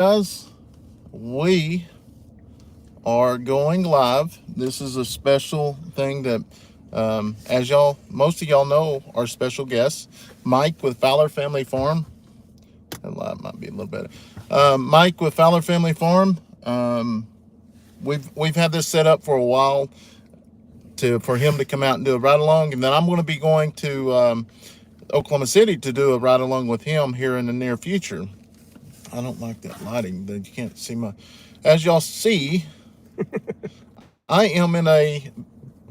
Guys, we are going live. This is a special thing that, as most of y'all know, our special guest, Mike with Fowler Family Farm. That live might be a little better. Mike with Fowler Family Farm. We've had this set up for a while for him to come out and do a ride along, and then I'm going to be going to Oklahoma City to do a ride along with him here in the near future. I don't like that lighting. You can't see as y'all see, I am in a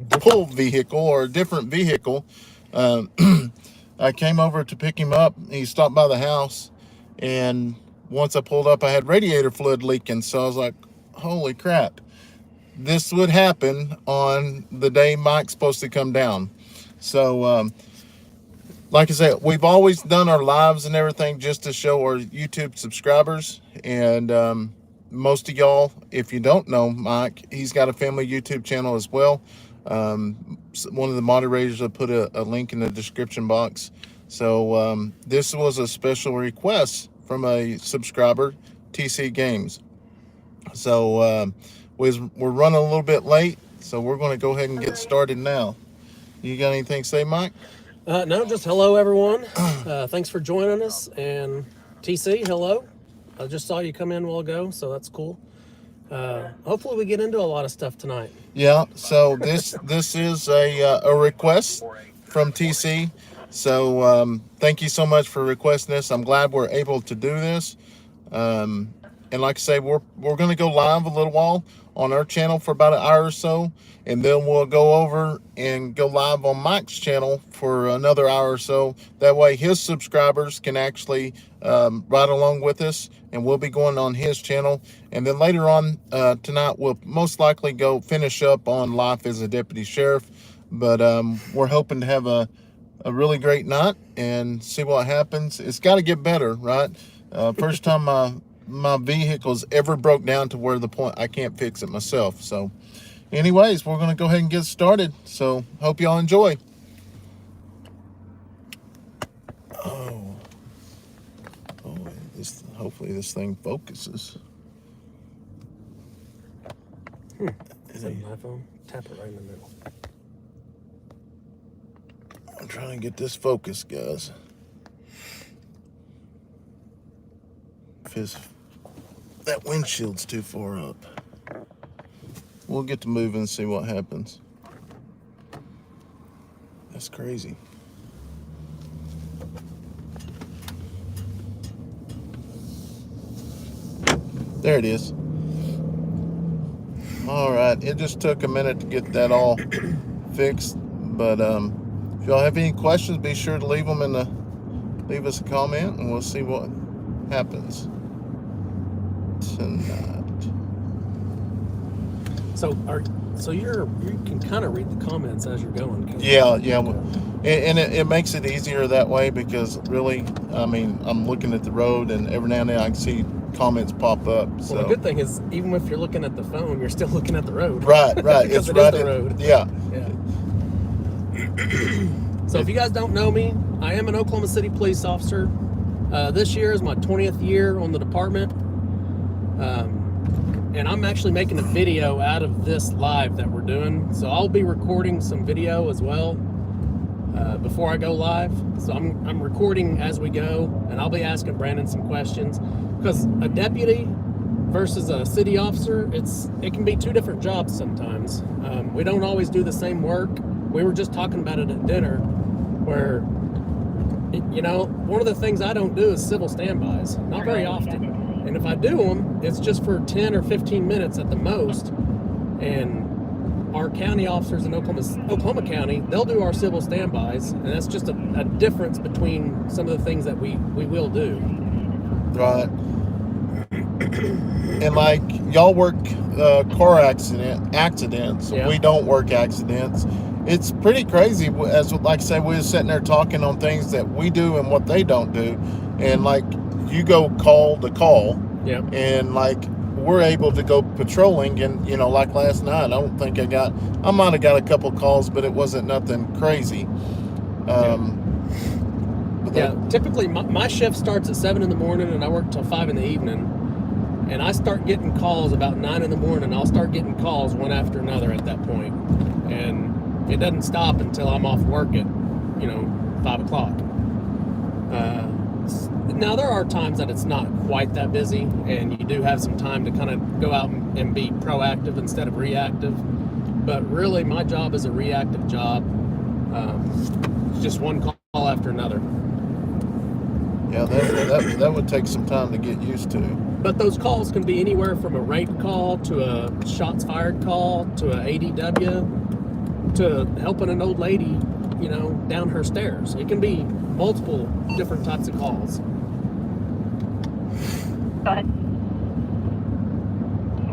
pull vehicle or a different vehicle. I came over to pick him up. He stopped by the house, and once I pulled up, I had radiator fluid leaking. So I was like, holy crap. This would happen on the day Mike's supposed to come down. So, like I said, we've always done our lives and everything just to show our YouTube subscribers. And most of y'all, if you don't know Mike, he's got a family YouTube channel as well. One of the moderators will put a link in the description box. So this was a special request from a subscriber, TC Games. So we're running a little bit late, so we're going to go ahead and get started now. You got anything to say, Mike? No, just hello, everyone. Thanks for joining us. And TC, hello. I just saw you come in a while ago, so that's cool. Hopefully we get into a lot of stuff tonight. Yeah, so this is a request from TC. So thank you so much for requesting this. I'm glad we're able to do this. And like I say, we're going to go live a little while on our channel for about an hour or so, and then we'll go over and go live on Mike's channel for another hour or so. That way his subscribers can actually ride along with us, and we'll be going on his channel. And then later on tonight, we'll most likely go finish up on life as a deputy sheriff. But we're hoping to have a really great night and see what happens. It's got to get better, right? First time my vehicle's ever broke down to where the point I can't fix it myself. So anyways, we're going to go ahead and get started. So hope y'all enjoy. Hopefully this thing focuses. Is that an iPhone? Tap it right in the middle. I'm trying to get this focused, guys. That windshield's too far up. We'll get to move and see what happens. That's crazy. There it is. All right, it just took a minute to get that all fixed, but if y'all have any questions, be sure to leave them leave us a comment, and we'll see what happens tonight. So you can kind of read the comments as you're going. Yeah. And it makes it easier that way, because really, I mean, I'm looking at the road, and every now and then I can see comments pop up. So well, the good thing is, even if you're looking at the phone, you're still looking at the road. Right. Because it's right the road. Yeah. So if you guys don't know me, I am an Oklahoma City police officer. This year is my 20th year on the department. And I'm actually making a video out of this live that we're doing. So I'll be recording some video as well before I go live. So I'm recording as we go, and I'll be asking Brandon some questions, because a deputy versus a city officer, it can be two different jobs sometimes. We don't always do the same work. We were just talking about it at dinner, where one of the things I don't do is civil standbys, not very often. And if I do them, it's just for 10 or 15 minutes at the most. And our county officers in Oklahoma County, they'll do our civil standbys. And that's just a difference between some of the things that we will do. Right. And like, y'all work car accidents. Yeah. We don't work accidents. It's pretty crazy. As like I say, we were sitting there talking on things that we do and what they don't do. And like, you go call to call. Yeah. And like, we're able to go patrolling, and like last night, I might have got a couple calls, but it wasn't nothing crazy. Typically my shift starts at 7 in the morning, and I work till 5 in the evening. And I start getting calls about 9 in the morning. I'll start getting calls one after another at that point. And it doesn't stop until I'm off work at, 5 o'clock. Now, there are times that it's not quite that busy, and you do have some time to kind of go out and be proactive instead of reactive. But really, my job is a reactive job. It's just one call after another. Yeah, that would take some time to get used to. But those calls can be anywhere from a rape call to a shots fired call to a ADW to helping an old lady, down her stairs. It can be multiple different types of calls. Go ahead.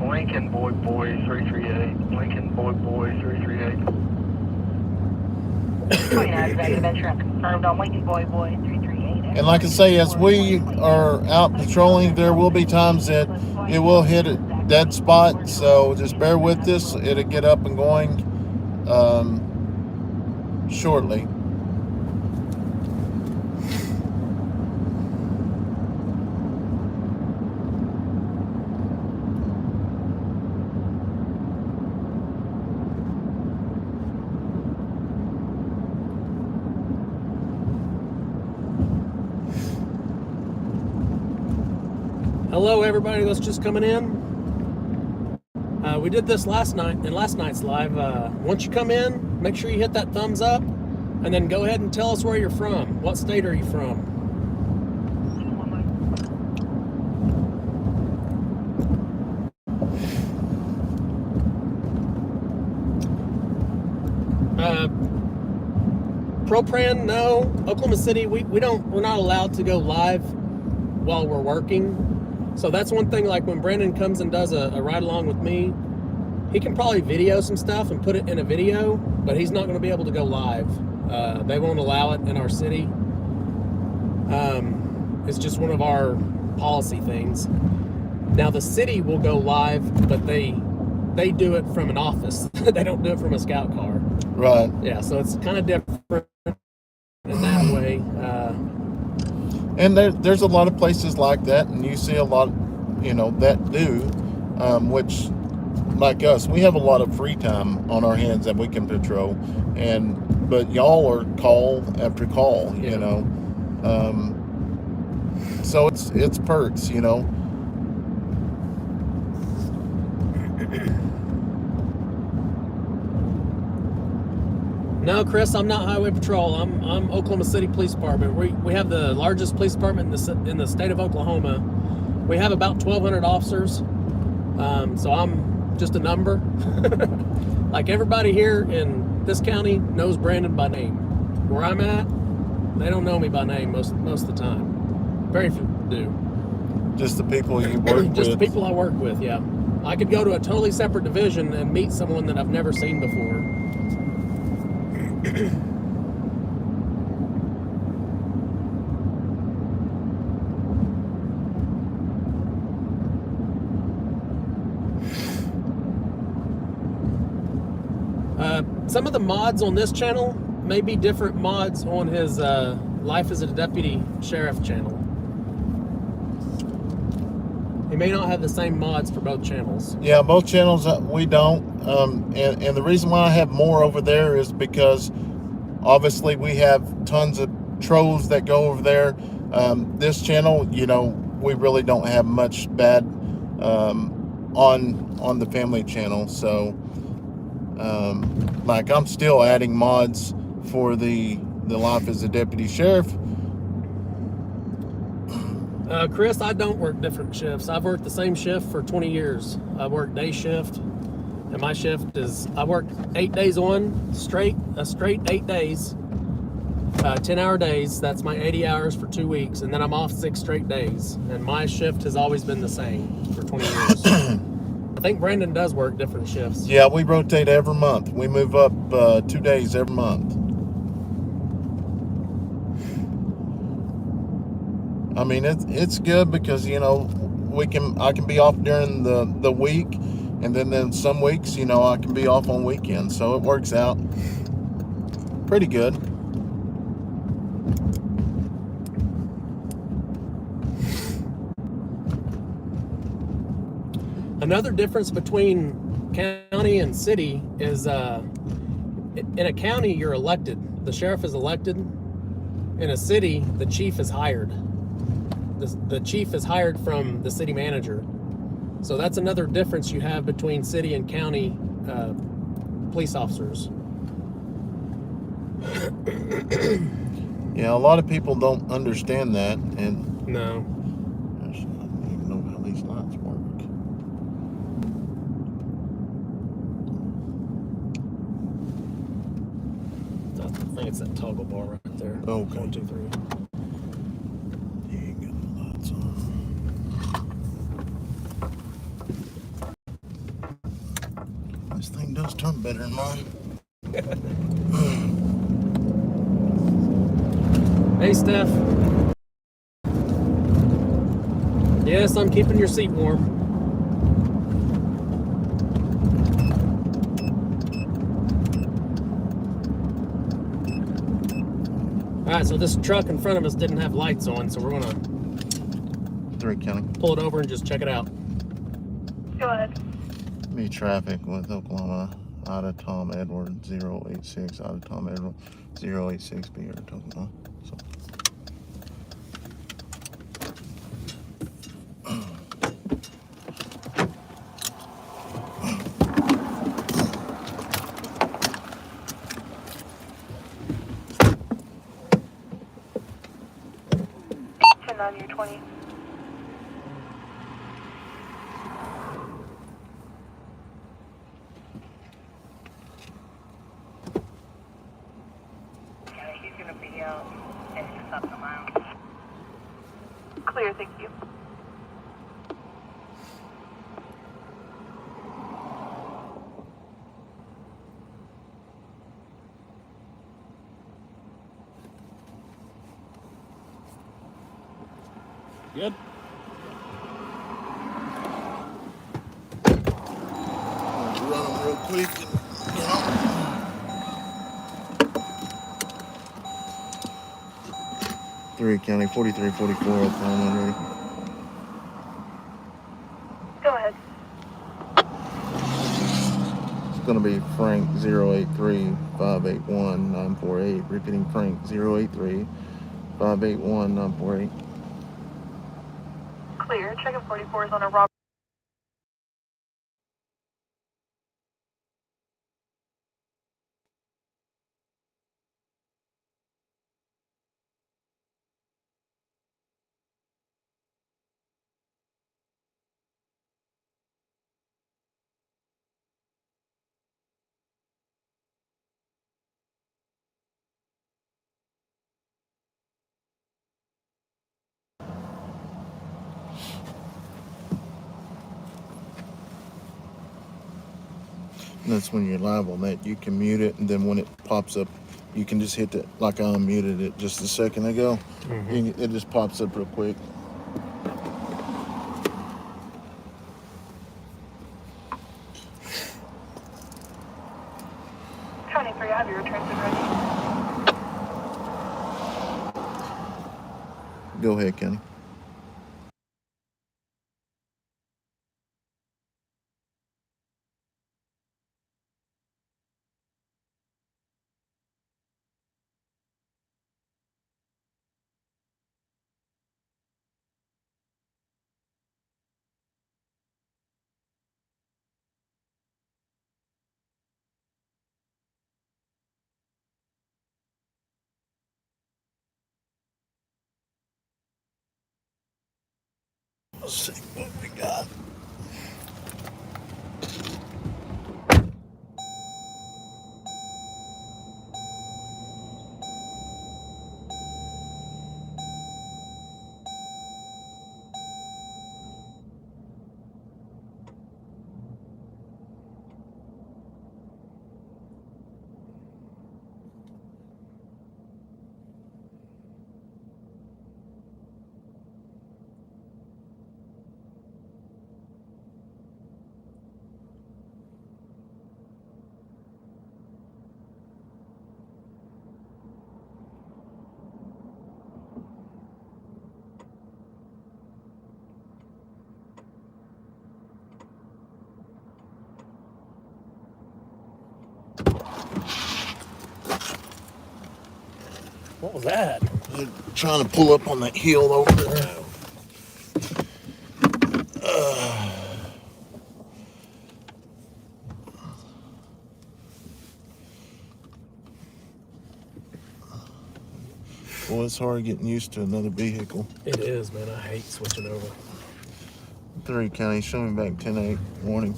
Lincoln Boy 338. Lincoln Boy 338. 29 executive insurance confirmed on Lincoln Boy 338. And like I say, as we are out patrolling, there will be times that it will hit a dead spot. So just bear with us. It'll get up and going shortly. Hello, everybody that's just coming in. We did this last night in last night's live. Once you come in, make sure you hit that thumbs up, and then go ahead and tell us where you're from. What state are you from? Propran, no. Oklahoma City, we're not allowed to go live while we're working. So that's one thing, like when Brandon comes and does a ride along with me, he can probably video some stuff and put it in a video, but he's not going to be able to go live. They won't allow it in our city. It's just one of our policy things. Now the city will go live, but they do it from an office. They don't do it from a scout car. Right. Yeah, so it's kind of different in that way. And there's a lot of places like that, and you see a lot, that do, which, like us, we have a lot of free time on our hands that we can patrol, but y'all are call after call, so it's perks, No, Chris, I'm not Highway Patrol. I'm Oklahoma City Police Department. We have the largest police department in the state of Oklahoma. We have about 1,200 officers. So I'm just a number. Like everybody here in this county knows Brandon by name. Where I'm at, they don't know me by name most of the time. Very few do. Just the people you work with. Just the people I work with, yeah. I could go to a totally separate division and meet someone that I've never seen before. Some of the mods on this channel may be different mods on his Life as a Deputy Sheriff channel. He may not have the same mods for both channels. Yeah, both channels we don't. And the reason why I have more over there is because obviously we have tons of trolls that go over there. This channel, we really don't have much bad on the family channel. So like I'm still adding mods for the Life as a Deputy Sheriff. Chris, I don't work different shifts. I've worked the same shift for 20 years. I work day shift, and my shift is, I work 8 days on, straight 8 days, 10-hour days. That's my 80 hours for 2 weeks, and then I'm off 6 straight days. And my shift has always been the same for 20 years. I think Brandon does work different shifts. Yeah, we rotate every month. We move up 2 days every month. I mean, it's good because, I can be off during the week, and then some weeks, I can be off on weekends. So it works out pretty good. Another difference between county and city is in a county, you're elected. The sheriff is elected. In a city, the chief is hired. The chief is hired from the city manager. So that's another difference you have between city and county police officers. Yeah, a lot of people don't understand that, and No. I don't even know how these lights work. I think it's that toggle bar right there. Okay. 1, 2, 3. You ain't got the lights on. This thing does turn better than mine. Hey, Steph. Yes, I'm keeping your seat warm. All right, so this truck in front of us didn't have lights on, so we're gonna 3 County. pull it over and just check it out. Go ahead. Me traffic with Oklahoma out of Tom Edward 086 out of Tom Edward 086 be here at Oklahoma. So. On your 20. Yeah, he's gonna be out and just up the mile. Clear, thank you. Good. Run them real quick, you know. Three County 4344 Oklahoma ready. Go ahead. It's gonna be Frank 083 581 948. Repeating Frank 083 581 948. Clear. Checking 44 is on a Rob. And that's when you're live on that. You can mute it, and then when it pops up, you can just hit it like I unmuted it just a second ago. It just pops up real quick. County 3, I have your return been ready. Go ahead, Kenny. Let's see what we got. What was that? They're trying to pull up on that hill over there. Well, it's hard getting used to another vehicle. It is, man. I hate switching over. 3 County, show me back 10-8 warning.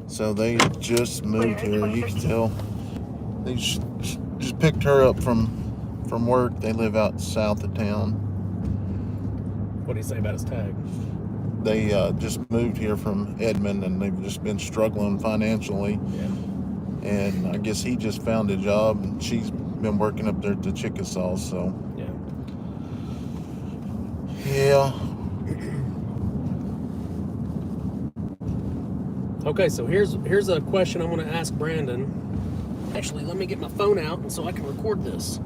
So they just moved here. You can tell they just picked her up from work. They live out south of town. What do you say about his tag? They just moved here from Edmond, and they've just been struggling financially. Yeah. And I guess he just found a job, and she's been working up there at the Chickasaw. So yeah. Okay, so here's a question I'm going to ask Brandon. Actually, let me get my phone out and so I can record this.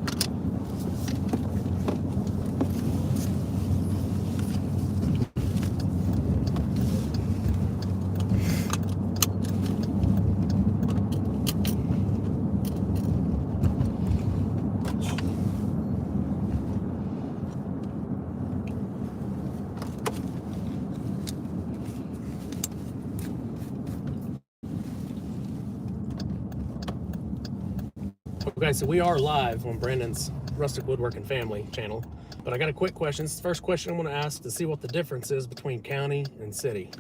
Okay, so we are live on Brandon's Rustic Woodworking Family channel, but I got a quick question. This is the first question I'm going to ask to see what the difference is between county and city.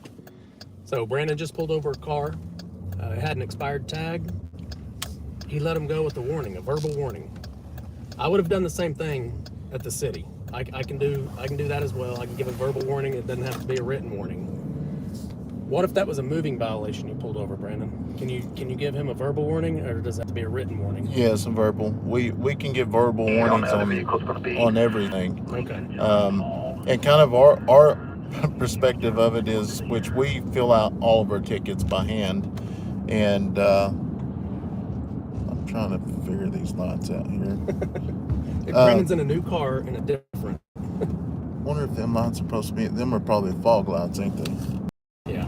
So Brandon just pulled over a car. It had an expired tag. He let him go with a warning, a verbal warning. I would have done the same thing at the city. I can do that as well. I can give a verbal warning. It doesn't have to be a written warning. What if that was a moving violation you pulled over, Brandon? Can you give him a verbal warning, or does it have to be a written warning? Yeah, some verbal. We can give verbal warnings on everything. Okay. And kind of our perspective of it is, which we fill out all of our tickets by hand, and I'm trying to figure these lights out here. If Brandon's in a new car in a different. Wonder if them lights are supposed to be. Them are probably fog lights, ain't they? Yeah.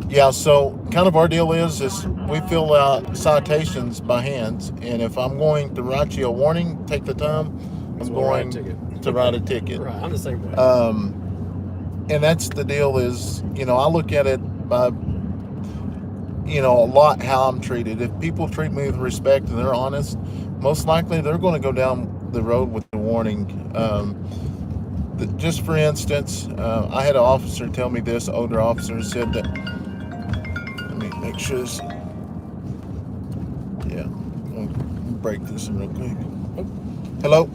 Yeah, so kind of our deal is we fill out citations by hands, and if I'm going to write you a warning, take the time, I'm going to write a ticket. Right, I'm the same way. And that's the deal is, I look at it by, a lot how I'm treated. If people treat me with respect and they're honest, most likely they're going to go down the road with the warning. Just for instance, I had an officer tell me this, older officer said that, let me make sure this, yeah, I'll break this in real quick. Hello?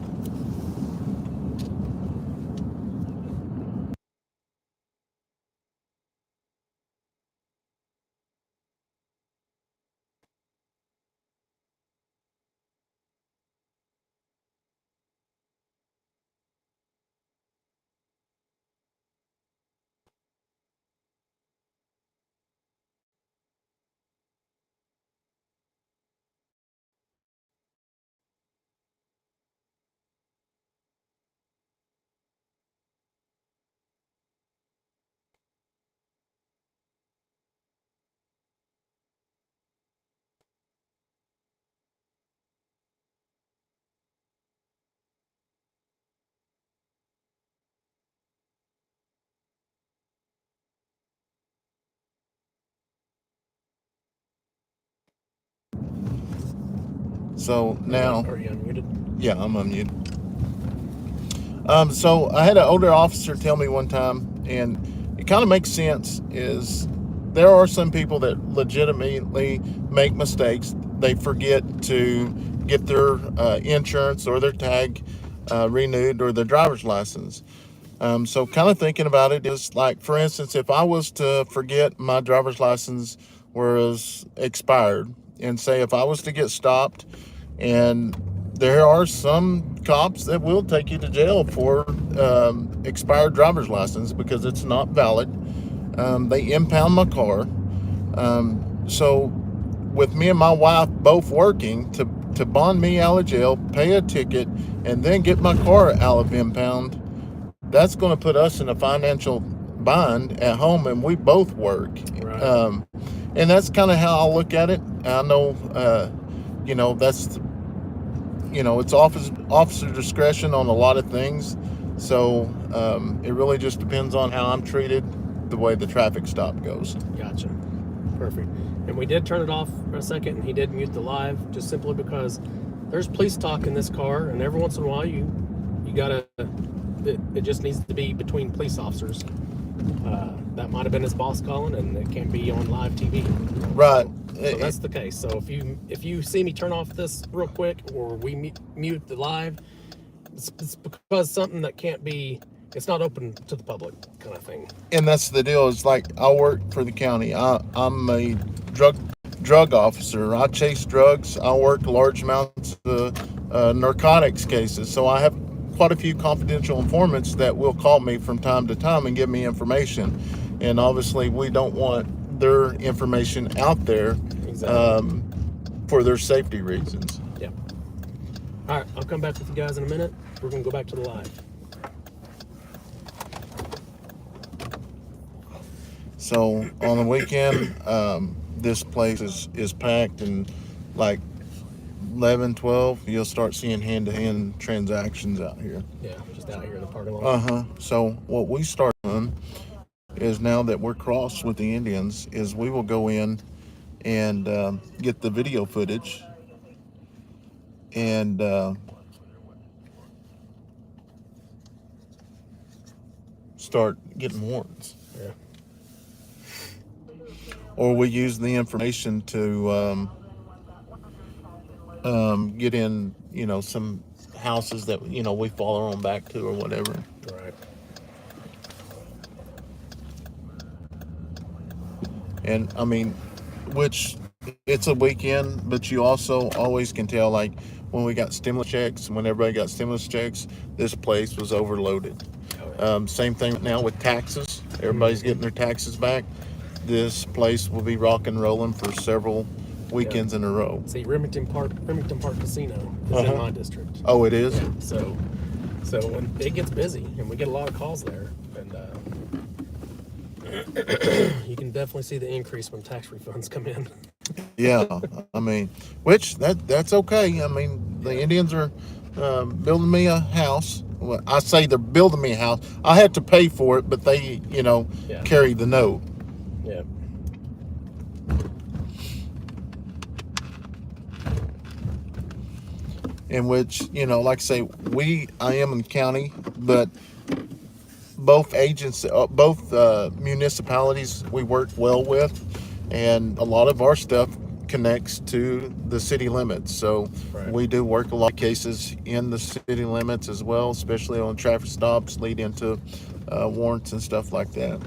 So now, Are you unmuted? yeah, I'm unmuted. So I had an older officer tell me one time, and it kind of makes sense, is there are some people that legitimately make mistakes. They forget to get their insurance or their tag renewed, or their driver's license. So kind of thinking about it is like, for instance, if I was to forget my driver's license was expired, and say if I was to get stopped, and there are some cops that will take you to jail for expired driver's license because it's not valid. They impound my car. So with me and my wife both working to bond me out of jail, pay a ticket, and then get my car out of impound, that's going to put us in a financial bind at home, and we both work. Right. And that's kind of how I look at it. I know, that's, it's officer discretion on a lot of things. So it really just depends on how I'm treated, the way the traffic stop goes. Gotcha. Perfect. And we did turn it off for a second, and he did mute the live, just simply because there's police talk in this car, and every once in a while you gotta, it just needs to be between police officers. That might have been his boss calling, and it can't be on live TV. Right. So that's the case. So if you see me turn off this real quick, or we mute the live, it's because something that can't be, it's not open to the public, kind of thing. And that's the deal. It's like, I work for the county. I'm a drug officer. I chase drugs. I work large amounts of narcotics cases. So I have quite a few confidential informants that will call me from time to time and give me information. And obviously we don't want their information out there. Exactly. For their safety reasons. Yeah. All right, I'll come back with you guys in a minute. We're going to go back to the live. So on the weekend, this place is packed, and like 11, 12, you'll start seeing hand-to-hand transactions out here. Yeah, just out here in the parking lot. So what we start doing is, now that we're crossed with the Indians, is we will go in and get the video footage and start getting warrants. Yeah. Or we use the information to get in, some houses that, we follow on back to or whatever. Right. And I mean, which it's a weekend, but you also always can tell, like when we got stimulus checks, when everybody got stimulus checks, this place was overloaded. Oh, yeah. Same thing now with taxes. Everybody's getting their taxes back. This place will be rock and rolling for several weekends in a row. See, Remington Park Casino is in my district. Oh, it is? Yeah, so when it gets busy, and we get a lot of calls there, and you can definitely see the increase when tax refunds come in. Yeah, I mean, which that's okay. I mean, the Indians are building me a house. Well, I say they're building me a house. I had to pay for it, but they, carry the note. Yeah. In which, like I say, I am in the county, but both municipalities we work well with, and a lot of our stuff connects to the city limits. So Right. we do work a lot of cases in the city limits as well, especially on traffic stops lead into warrants and stuff like that.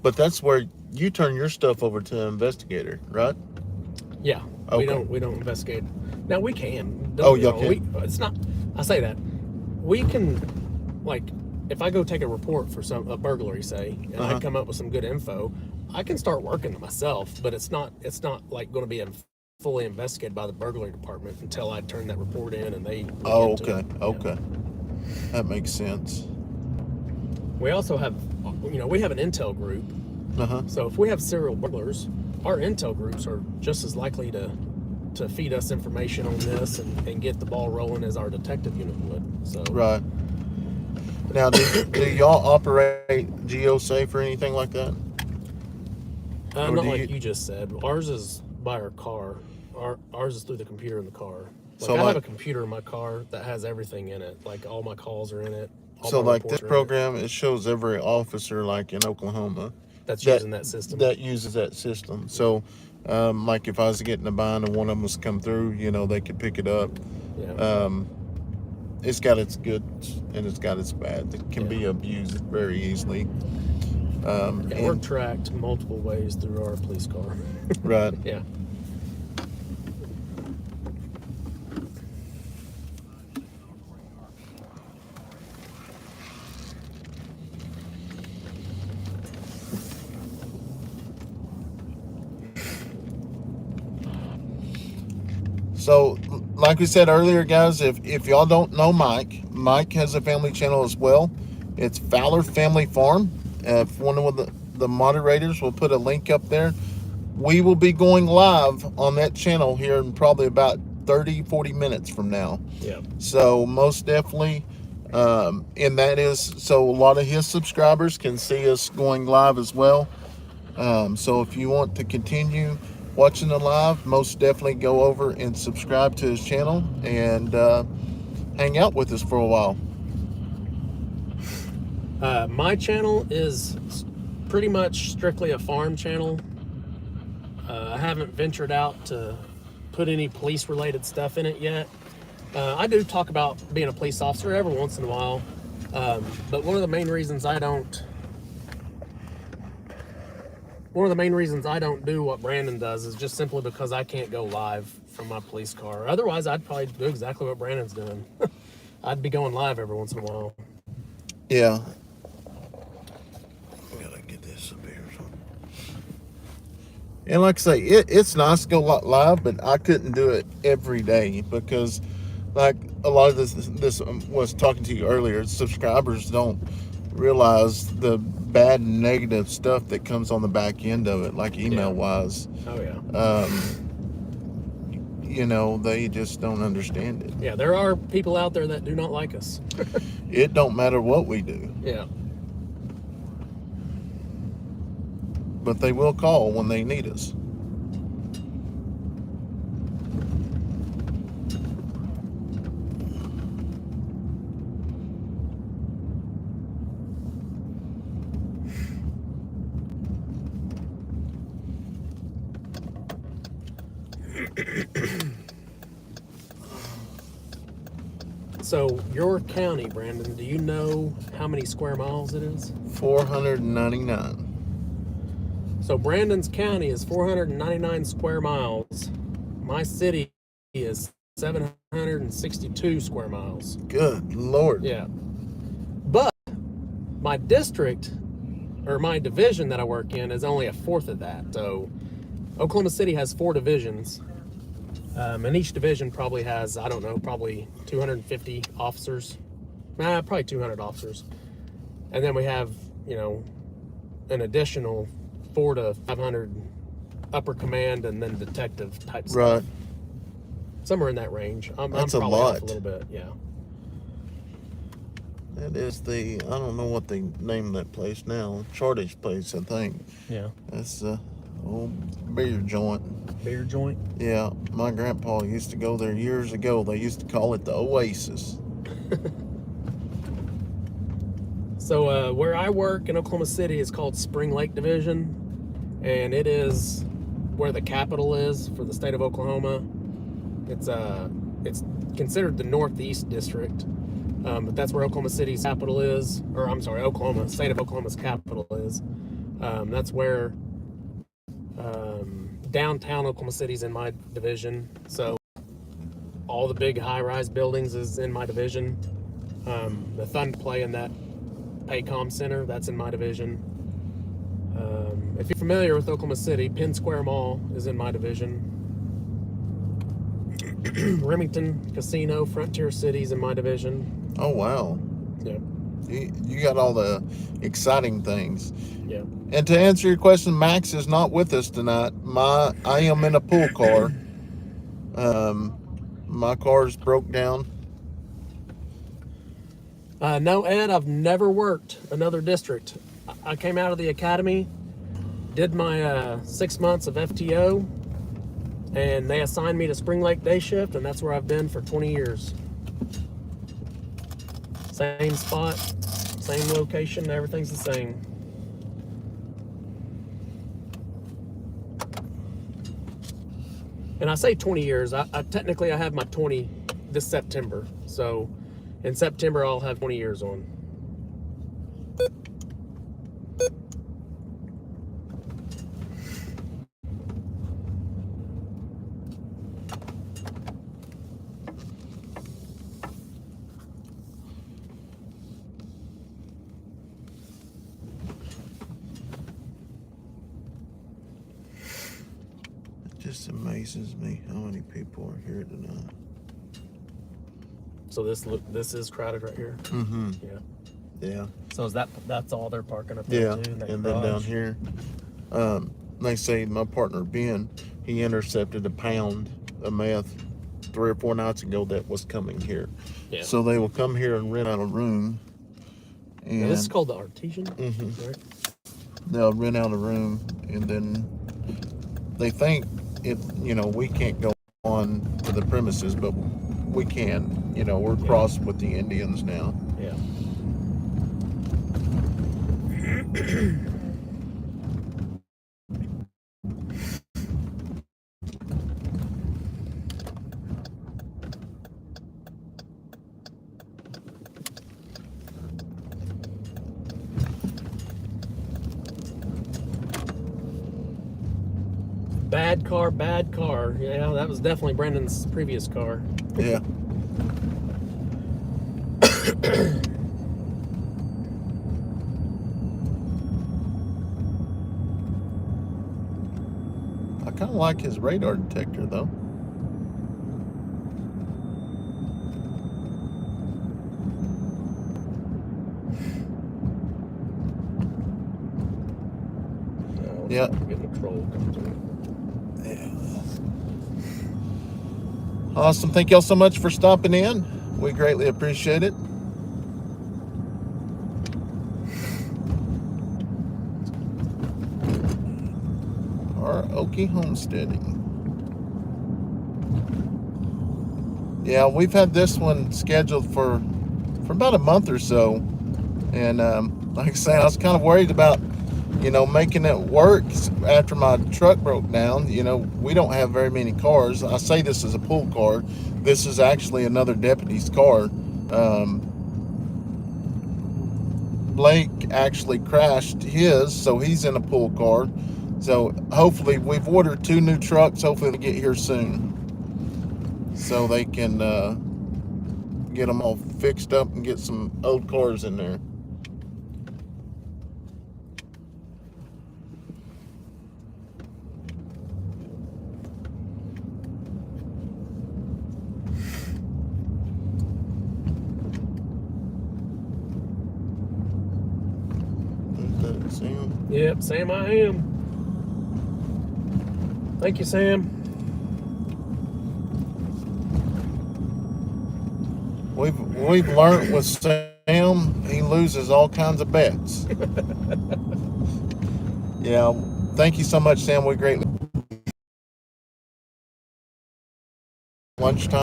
But that's where you turn your stuff over to an investigator, right? Yeah. Okay. We don't investigate. Now we can. Oh, y'all can? It's not. I say that we can, like, if I go take a report for a burglary, say, and I come up with some good info, I can start working myself. But it's not like going to be fully investigated by the burglary department until I turn that report in and they. Oh, look into okay, it. okay, that makes sense. We also have, we have an intel group. So if we have serial burglars, our intel groups are just as likely to feed us information on this and get the ball rolling as our detective unit would. So Right. Now, do y'all operate GeoSafe or anything like that? not like you just said. Ours is by our car. Ours is through the computer in the car. So I have a computer in my car that has everything in it. Like all my calls are in it. So like this program, it shows every officer like in Oklahoma that's using that system. That uses that system. So like if I was getting a bind and one of them was come through, they could pick it up. Yeah. It's got its goods and it's got its bad. It can be abused very easily. We're tracked multiple ways through our police car. Right. Yeah. So, like we said earlier, guys, if y'all don't know Mike has a family channel as well. It's Fowler Family Farm. If one of the moderators will put a link up there, we will be going live on that channel here in probably about 30, 40 minutes from now. Yeah. So most definitely, and that is, so a lot of his subscribers can see us going live as well. So if you want to continue watching the live, most definitely go over and subscribe to his channel and hang out with us for a while. My channel is pretty much strictly a farm channel. I haven't ventured out to put any police related stuff in it yet. I do talk about being a police officer every once in a while, but one of the main reasons I don't do what Brandon does is just simply because I can't go live from my police car. Otherwise, I'd probably do exactly what Brandon's doing. I'd be going live every once in a while. Yeah. We gotta get this up here. And like I say, it's nice to go live, but I couldn't do it every day because, like a lot of this was talking to you earlier, subscribers don't realize the bad and negative stuff that comes on the back end of it, like email wise. Oh yeah. You know, they just don't understand it. Yeah, there are people out there that do not like us. It don't matter what we do. Yeah. But they will call when they need us. So your county, Brandon, do you know how many square miles it is? 499. So Brandon's county is 499 square miles. My city is 762 square miles. Good Lord. Yeah. But my district, or my division that I work in, is only a fourth of that. So Oklahoma City has 4 divisions. And each division probably has, I don't know, probably 250 officers. Probably 200 officers. And then we have, you know, an additional 400 to 500 upper command and then detective type stuff. Right. Somewhere in that range. That's I'm probably a lot. off a little bit, yeah. That is the, I don't know what they name that place now. Shorty's place, I think. Yeah. That's the old beer joint. Beer joint? Yeah, my grandpa used to go there years ago. They used to call it the Oasis. So where I work in Oklahoma City is called Spring Lake Division, and it is where the capital is for the state of Oklahoma. It's considered the Northeast District, but that's where Oklahoma City's capital is, or I'm sorry, Oklahoma, state of Oklahoma's capital is. That's where downtown Oklahoma City's in my division, so all the big high-rise buildings is in my division. The Thunder Play in that Paycom Center, that's in my division. If you're familiar with Oklahoma City, Penn Square Mall is in my division. Remington Casino, Frontier City's in my division. Oh, wow. Yeah. You got all the exciting things. Yeah. And to answer your question, Max is not with us tonight. I am in a pool car. My car's broke down. No, Ed, I've never worked another district. I came out of the academy, did my 6 months of FTO, and they assigned me to Spring Lake day shift, and that's where I've been for 20 years. Same spot, same location, everything's the same. And I say 20 years, I technically I have my 20 this September, so in September I'll have 20 years on. Just amazes me how many people are here tonight. So this is crowded right here. Mm-hmm. Yeah. Yeah. So is that's all they're parking up there Yeah. too? in that And then down garage? here, they say my partner Ben, he intercepted a pound of meth 3 or 4 nights ago that was coming here. Yeah. So they will come here and rent out a room. And Now, this is called the Artesian. Right? They'll rent out a room, and then they think we can't go on to the premises, but we can. We're crossed with the Indians now. Yeah. Bad car. Yeah, that was definitely Brandon's previous car. Yeah. I kind of like his radar detector, though. Yeah. Getting a troll come through. Awesome. Thank y'all so much for stopping in. We greatly appreciate it. Our Okie Homesteading. Yeah, we've had this one scheduled for about a month or so. And like I say, I was kind of worried about making it work after my truck broke down. We don't have very many cars. I say this is a pool car. This is actually another deputy's car. Blake actually crashed his, so he's in a pool car. So hopefully, we've ordered 2 new trucks. Hopefully they'll get here soon, so they can get them all fixed up and get some old cars in there. Sam? Yep, Sam, I am. Thank you, Sam. We've learned with Sam, he loses all kinds of bets. Yeah, thank you so much, Sam. We greatly. Lunchtime.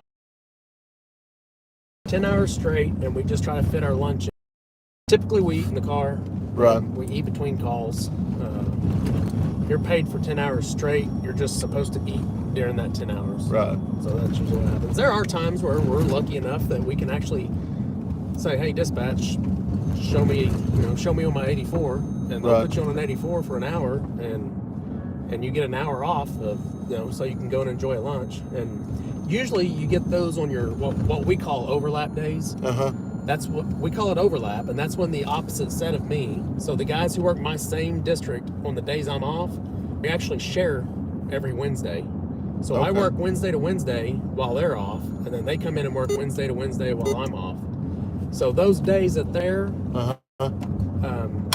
10 hours straight, and we just try to fit our lunch in. Typically, we eat in the car. Right. We eat between calls. You're paid for 10 hours straight. You're just supposed to eat during that 10 hours. Right. So that's usually what happens. There are times where we're lucky enough that we can actually say, "Hey, dispatch, show me on my 84," and they'll put you on an 84 for an hour, and you get an hour off of, so you can go and enjoy lunch. And usually you get those on your what we call overlap days. That's what we call it, overlap, and that's when the opposite set of me, so the guys who work my same district on the days I'm off, we actually share every Wednesday. So I work Wednesday to Wednesday while they're off, and then they come in and work Wednesday to Wednesday while I'm off. So those days that they're,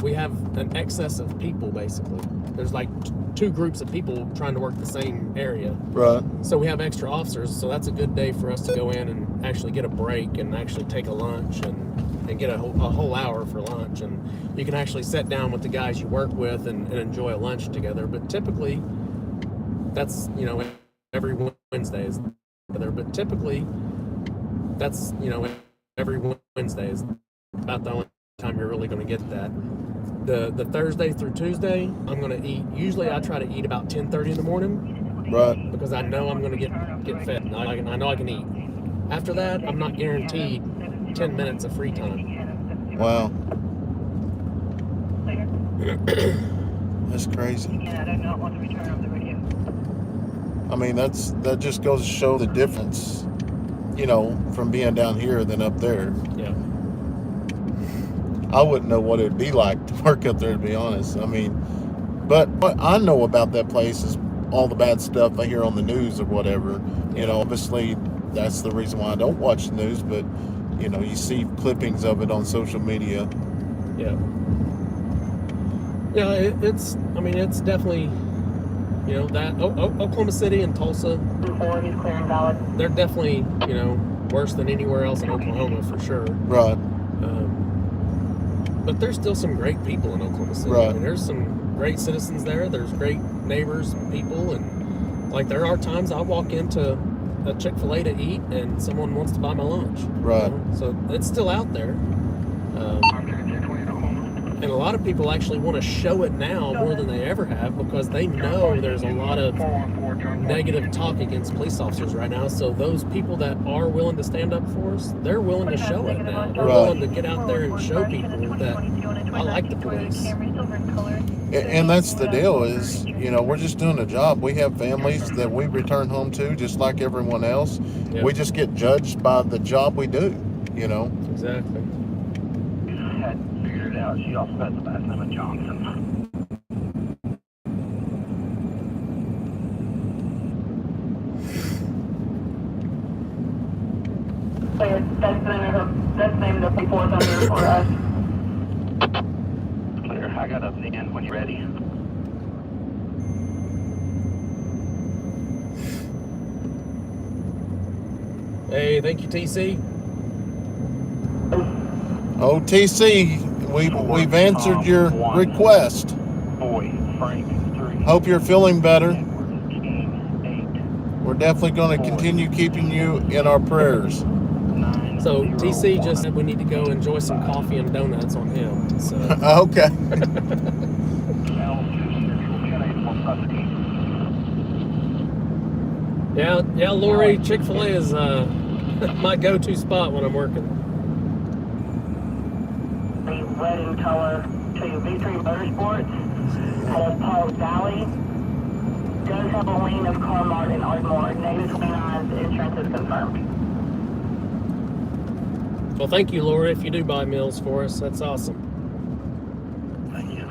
we have an excess of people, basically. There's like 2 groups of people trying to work the same area. Right. So we have extra officers, so that's a good day for us to go in and actually get a break and actually take a lunch and get a whole hour for lunch. And you can actually sit down with the guys you work with and enjoy a lunch together. But typically, that's, every Wednesday is together. But typically, that's, every Wednesday is about the only time you're really going to get that. The Thursday through Tuesday, I'm going to eat. Usually I try to eat about 10:30 in the morning. Right. Because I know I'm going to get fed. I know I can eat. After that, I'm not guaranteed 10 minutes of free time. Wow. That's crazy. Yeah, I do not want to return of the radio. I mean, that just goes to show the difference, from being down here than up there. Yeah. I wouldn't know what it'd be like to work up there, to be honest. I mean, but what I know about that place is all the bad stuff I hear on the news or whatever. Obviously that's the reason why I don't watch the news, but you see clippings of it on social media. Yeah. Yeah, it's definitely, you know, that Oklahoma City and Tulsa, He's clear and valid. they're definitely, you know, worse than anywhere else in Oklahoma for sure. Right. But there's still some great people in Oklahoma City. Right. I mean, there's some great citizens there. There's great neighbors and people, and like there are times I walk into a Chick-fil-A to eat and someone wants to buy my lunch. Right. You know? So it's still out there. And a lot of people actually want to show it now more than they ever have because they know there's a lot of negative talk against police officers right now. So those people that are willing to stand up for us, they're willing to show it now. They're willing to get out there and show people that I like the police. And that's the deal is, you know, we're just doing a job. We have families that we return home to just like everyone else. Yep. We just get judged by the job we do, you know. Exactly. Had figured it out. She also had the last name of Johnson. That's named the before on there for us. Clear. I got up the end when you're ready. Hey, thank you, TC. OTC, we've answered your request. Boy, Frank 3. Hope you're feeling better. Edward King 8. We're definitely going to continue keeping you in our prayers. 9. So TC just said we need to go enjoy some coffee and donuts on him. So Okay. yeah, Lori, Chick-fil-A is my go-to spot when I'm working. The red in color to Victory Motorsports out of Paul Valley. Does have a lane of Carmart and Ardmore. Negative 29, insurance is confirmed. Well, thank you, Lori, if you do buy meals for us. That's awesome. Thank you.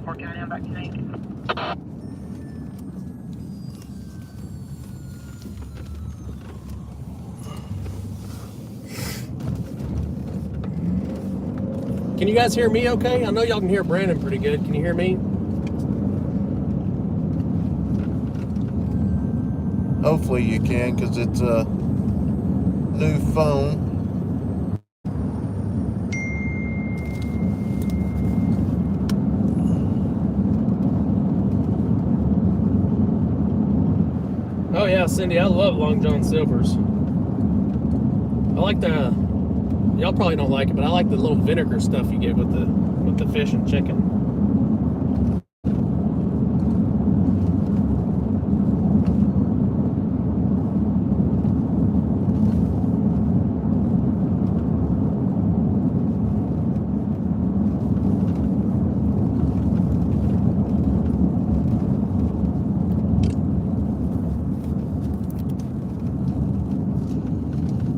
We're carrying on back tonight. Can you guys hear me okay? I know y'all can hear Brandon pretty good. Can you hear me? Hopefully you can, because it's a new phone. Oh yeah, Cindy, I love Long John Silver's. I like the, y'all probably don't like it, but I like the little vinegar stuff you get with the fish and chicken.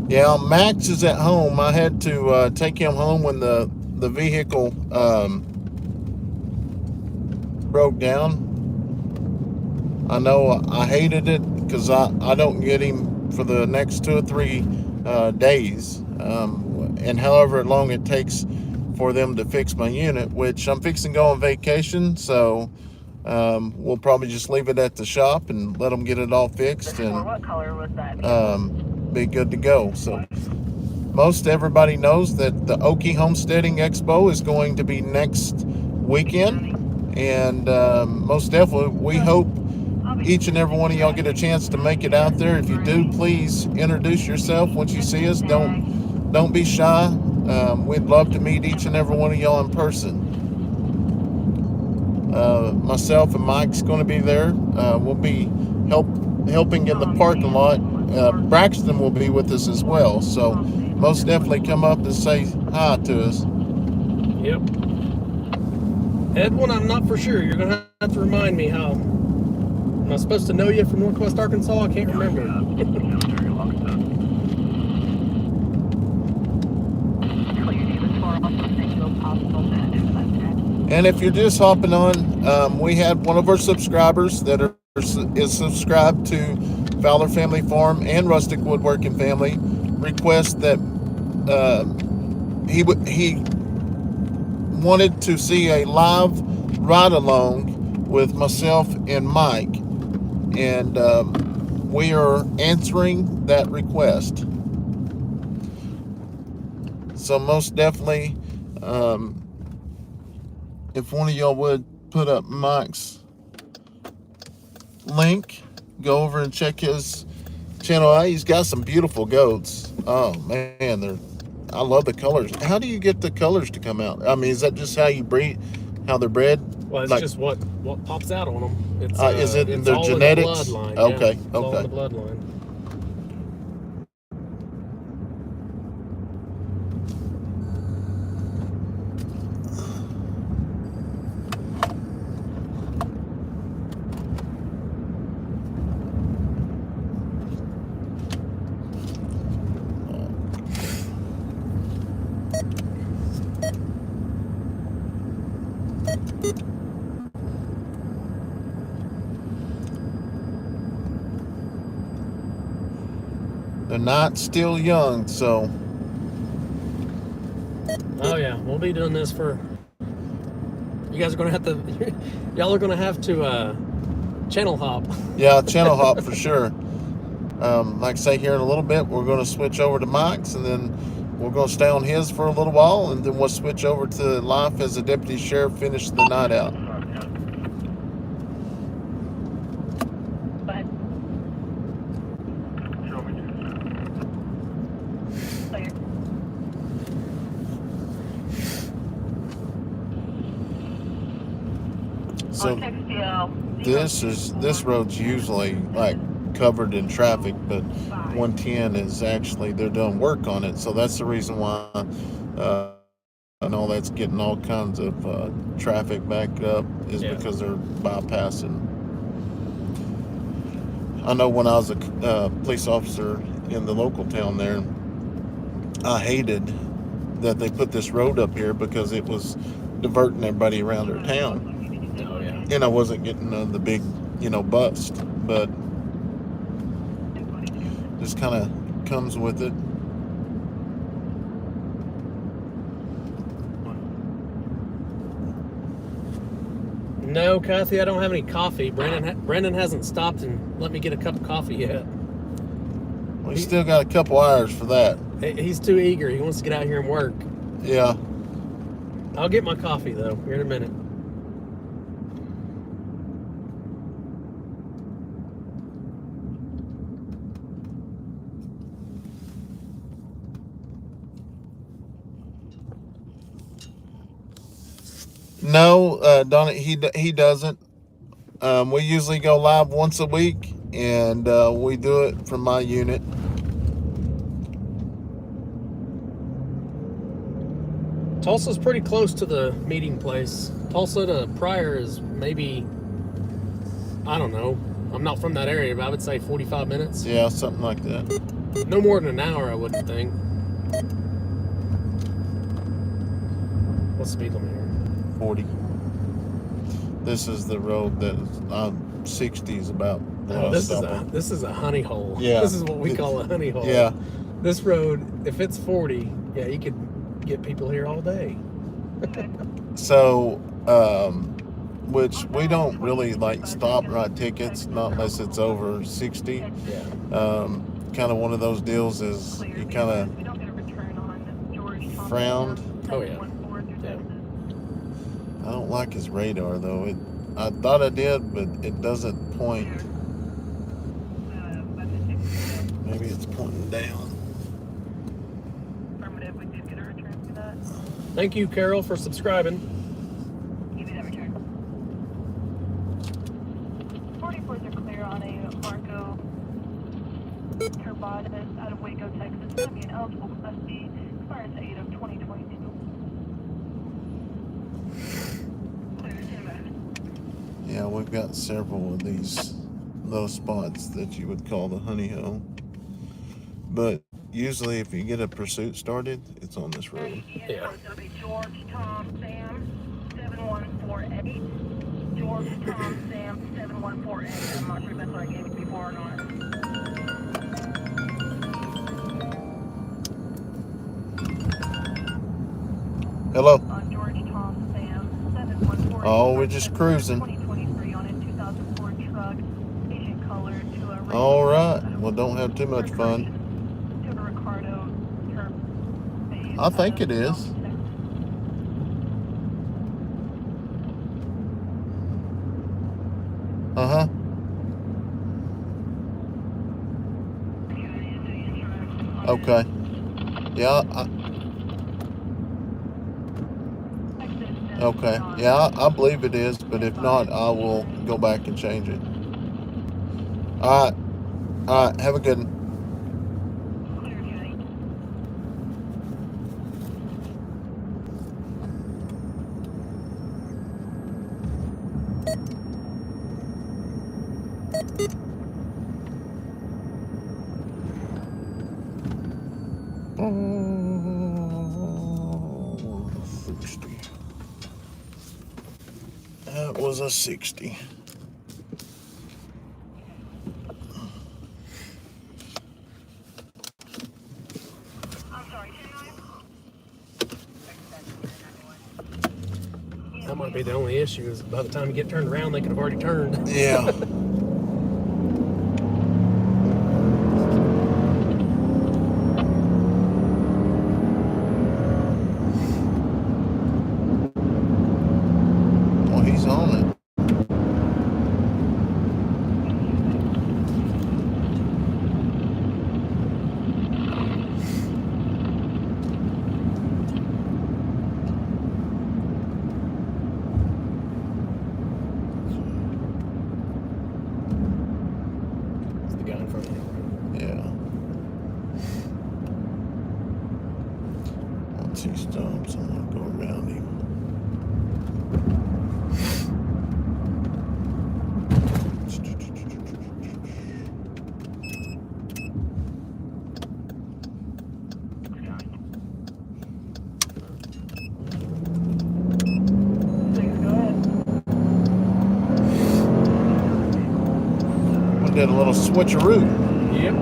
Yeah, Max is at home. I had to take him home when the vehicle broke down. I know I hated it because I don't get him for the next 2 or 3 days. And however long it takes for them to fix my unit, which I'm fixing to go on vacation, so we'll probably just leave it at the shop and let them get it all fixed and What color was that? be good to go. So most everybody knows that the Okie Homesteading Expo is going to be next weekend, and most definitely we hope each and every one of y'all get a chance to make it out there. If you do, please introduce yourself once you see us. Don't be shy. We'd love to meet each and every one of y'all in person. Myself and Mike's going to be there. We'll be helping in the parking lot. Braxton will be with us as well, so most definitely come up and say hi to us. Yep. Edwin, I'm not for sure. You're going to have to remind me how. Am I supposed to know you from Northwest Arkansas? I can't remember. And if you're just hopping on, we had one of our subscribers that is subscribed to Fowler Family Farm and Rustic Woodworking Family request that he wanted to see a live ride along with myself and Mike, and we are answering that request. So most definitely, if one of y'all would put up Mike's link, go over and check his channel out. He's got some beautiful goats. Oh man, I love the colors. How do you get the colors to come out? I mean, is that just how you breed, how they're bred? Well, it's like, just what pops out on them. It's, is it it's their all genetics? In the bloodline. Okay, yeah, it's all in the bloodline. They're not still young, so. Oh yeah, we'll be doing this for. You guys are gonna have to. Y'all are gonna have to channel hop. Yeah, channel hop for sure. Like I say, here in a little bit, we're going to switch over to Mike's, and then we're going to stay on his for a little while, and then we'll switch over to life as a deputy sheriff, finish the night out. So this road's usually like covered in traffic, but 110 is actually, they're doing work on it, so that's the reason why I know that's getting all kinds of traffic backed up is because they're bypassing. I know when I was a police officer in the local town there, I hated that they put this road up here because it was diverting everybody around their town. Oh yeah. And I wasn't getting the big, bust, but just kind of comes with it. No, Kathy, I don't have any coffee. Brandon hasn't stopped and let me get a cup of coffee yet. We still got a couple hours for that. He's too eager. He wants to get out here and work. Yeah. I'll get my coffee though here in a minute. No, Donna, he doesn't. We usually go live once a week, and we do it from my unit. Tulsa's pretty close to the meeting place. Tulsa to Pryor is maybe, I don't know. I'm not from that area, but I would say 45 minutes. Yeah, something like that. No more than an hour, I wouldn't think. What's the speed limit here? 40. This is the road that 60 is about. Oh, this is a honey hole. Yeah. This is what we call a honey hole. Yeah. This road, if it's 40, yeah, you could get people here all day. So, which we don't really like stop write tickets, not unless it's over 60. Yeah. Kind of one of those deals is you kind of frowned. Oh yeah. Yeah. I don't like his radar though. I thought I did, but it doesn't point. Maybe it's pointing down. Thank you, Carol, for subscribing. 44s are clear on a Marco Turbotis out of Waco, Texas. It's going to be an eligible Class B, expires 8 of 2022. Yeah, we've got several of these little spots that you would call the honey hole. But usually if you get a pursuit started, it's on this road. Yeah. It's going to be George, Tom, Sam, 7148. George, Tom, Sam, 7148. I'm not sure if that's what I gave you before or not. Hello. George, Tom, Sam, 7148. Oh, we're just cruising. 2023. All right. Well, don't have too much fun. I think it is. Uh-huh. Okay. Yeah. Okay. Yeah, I believe it is, but if not, I will go back and change it. All right. All right. Have a good one. Oh, 60. That was a 60. That might be the only issue, is by the time you get turned around, they could have already turned. Yeah. Well, he's on it. It's the guy in front of you. Yeah. Once he stops, I'm gonna go around him. We did a little switcheroo. Yep.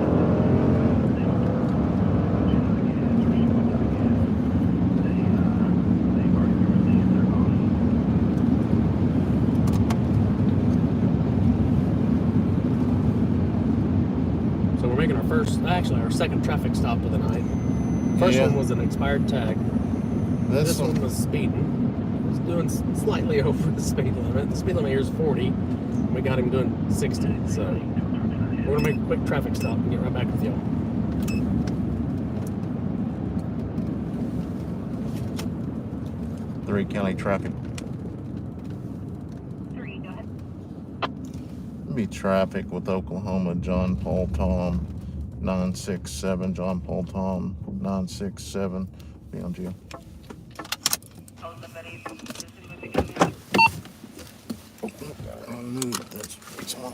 So we're making our second traffic stop of the night. First Yeah. one was an expired tag. This one was speeding. He was doing slightly over the speed limit. The speed limit here is 40. We got him doing 60. So we're gonna make a quick traffic stop and get right back with y'all. Three county traffic. Be traffic with Oklahoma, John Paul Tom 967, John Paul Tom 967. Be on Jill. I'll move this. It's on.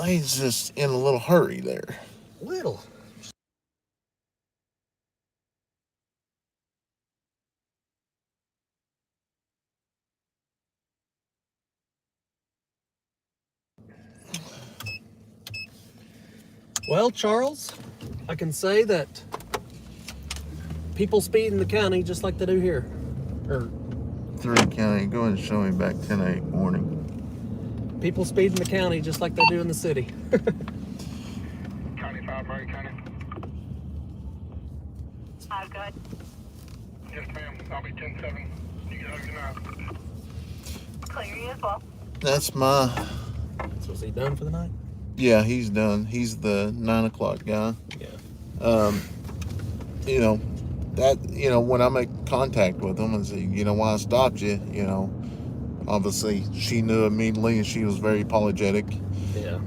He's just in a little hurry there. Little. Well, Charles, I can say that people speed in the county just like they do here. Or Three county, go ahead and show me back 10-8 warning. people speed in the county just like they do in the city. County 5, Murray County. Good. Yes, ma'am. I'll be 10-7. Clear you as well. That's my. So is he done for the night? Yeah, he's done. He's the 9 o'clock guy. Yeah. You know, that, you know, when I make contact with him and say, you know, why I stopped you, you know, obviously she knew immediately and she was very apologetic. Yeah.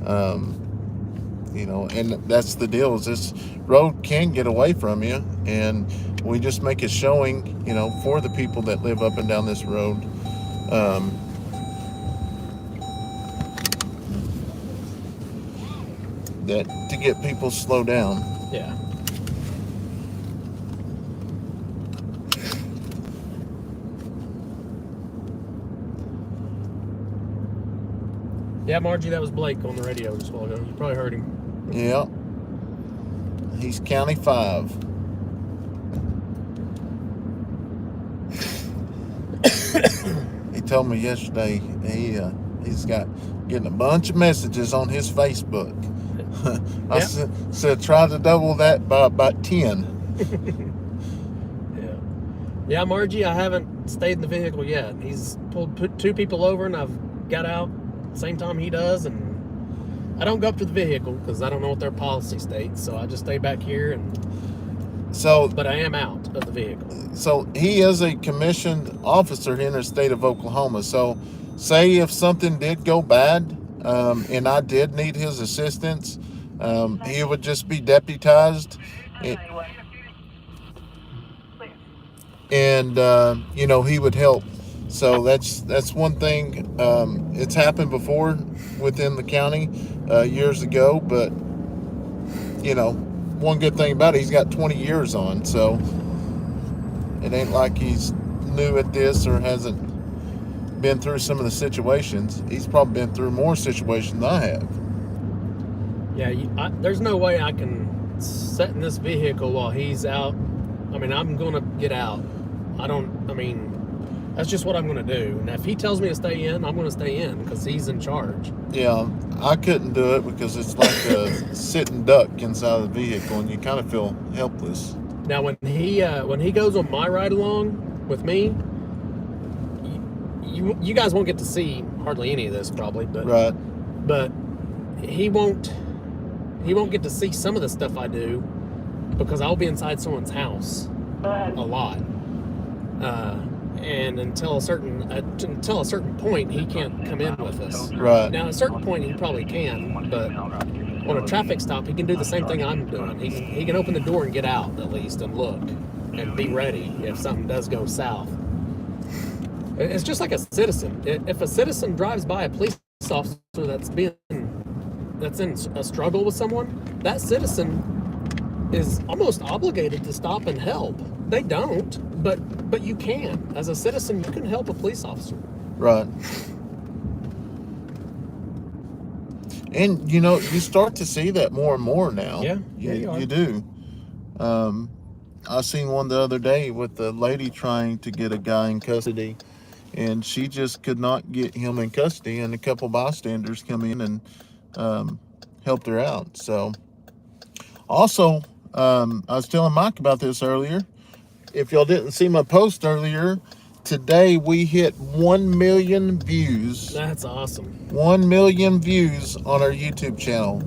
You know, and that's the deal, is this road can get away from you, and we just make a showing, you know, for the people that live up and down this road. That to get people to slow down. Yeah. Yeah, Margie, that was Blake on the radio just a while ago. You probably heard him. Yeah. He's County 5. He told me yesterday he's getting a bunch of messages on his Facebook. I said try to double that by about 10. Yeah, Margie, I haven't stayed in the vehicle yet. He's put 2 people over, and I've got out same time he does, and I don't go up to the vehicle because I don't know what their policy states, so I just stay back here. But I am out of the vehicle. So he is a commissioned officer here in the state of Oklahoma. So say if something did go bad, and I did need his assistance, he would just be deputized, and you know, he would help. So that's one thing. It's happened before within the county years ago, but you know, one good thing about it, he's got 20 years on, so it ain't like he's new at this or hasn't been through some of the situations. He's probably been through more situations than I have. Yeah, there's no way I can sit in this vehicle while he's out. I mean, I'm gonna get out. That's just what I'm going to do. And if he tells me to stay in, I'm going to stay in because he's in charge. Yeah, I couldn't do it because it's like a sitting duck inside the vehicle, and you kind of feel helpless. Now, when he goes on my ride along with me, you guys won't get to see hardly any of this probably, but right. But he won't get to see some of the stuff I do because I'll be inside someone's house a lot. And until a certain point, he can't come in with us. Right. Now, at a certain point, he probably can, but on a traffic stop, he can do the same thing I'm doing. He can open the door and get out at least and look and be ready if something does go south. It's just like a citizen. If a citizen drives by a police officer that's in a struggle with someone, that citizen is almost obligated to stop and help. They don't, but you can. As a citizen, you can help a police officer. Right. And, you know, you start to see that more and more now. Yeah, you do. I seen one the other day with the lady trying to get a guy in custody, and she just could not get him in custody, and a couple bystanders come in and helped her out. So, also, I was telling Mike about this earlier. If y'all didn't see my post earlier, today we hit 1 million views. That's awesome. 1 million views on our YouTube channel.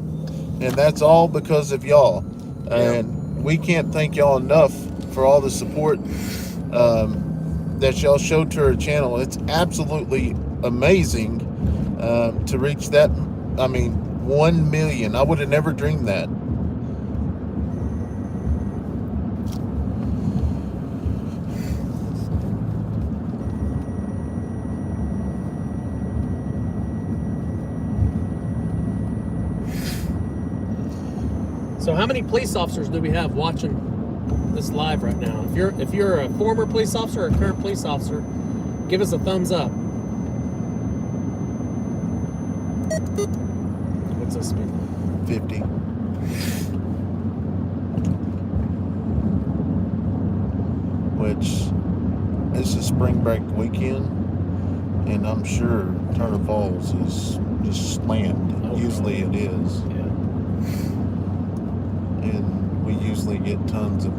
And that's all because of y'all. And we can't thank y'all enough for all the support that y'all showed to our channel. It's absolutely amazing to reach that. 1 million. I would have never dreamed that. So how many police officers do we have watching this live right now? If you're a former police officer or a current police officer, give us a thumbs up. What's this speed? 50. Which it's a spring break weekend, and I'm sure Turner Falls is just slammed. Oh, usually God. It is. Yeah. And we usually get tons of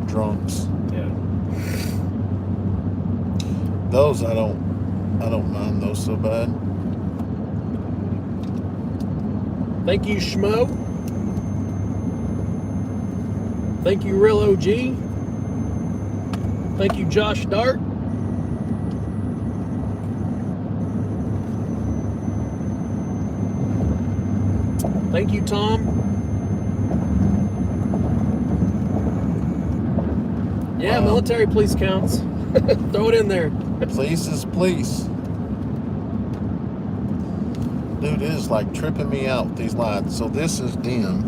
drunks. Yeah. those I don't mind those so bad. Thank you, Schmo. Thank you, Real OG. Thank you, Josh Dart. Thank you, Tom. Yeah, military police counts. Throw it in there. Police is police. Dude, it is like tripping me out, these lights. So this is dim,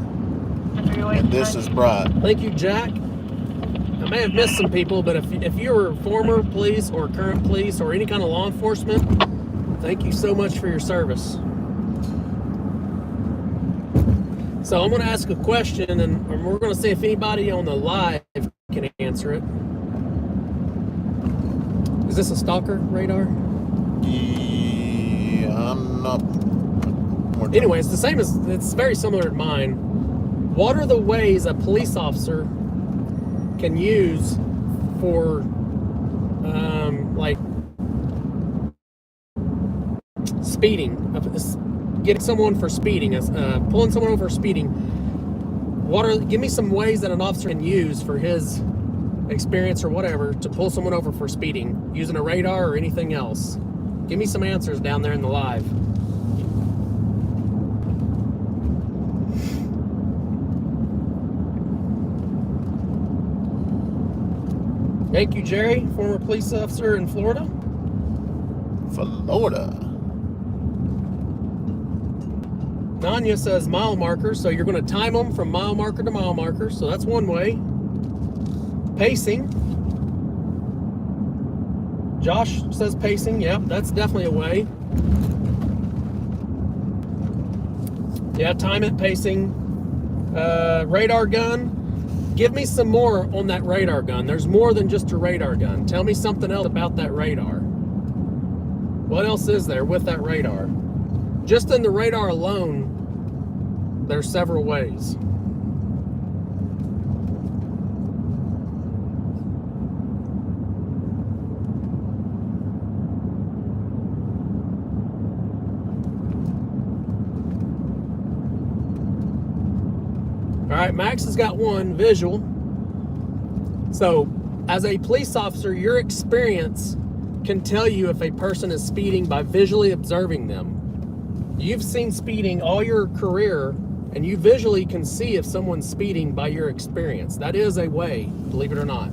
and this is bright. Thank you, Jack. I may have missed some people, but if you're former police or current police or any kind of law enforcement, thank you so much for your service. So I'm going to ask a question, and we're going to see if anybody on the live can answer it. Is this a stalker radar? Yeah, I'm not. Anyway, it's the same as, it's very similar to mine. What are the ways a police officer can use for, like, speeding? Getting someone for speeding, pulling someone over for speeding. Give me some ways that an officer can use for his experience or whatever to pull someone over for speeding, using a radar or anything else. Give me some answers down there in the live. Thank you, Jerry, former police officer in Florida. Florida. Nanya says mile marker, so you're going to time them from mile marker to mile marker, so that's one way. Pacing. Josh says pacing, yep, that's definitely a way. Yeah, time it, pacing. Radar gun. Give me some more on that radar gun. There's more than just a radar gun. Tell me something else about that radar. What else is there with that radar? Just in the radar alone, there's several ways. All right, Max has got one, visual. So, as a police officer, your experience can tell you if a person is speeding by visually observing them. You've seen speeding all your career, and you visually can see if someone's speeding by your experience. That is a way, believe it or not.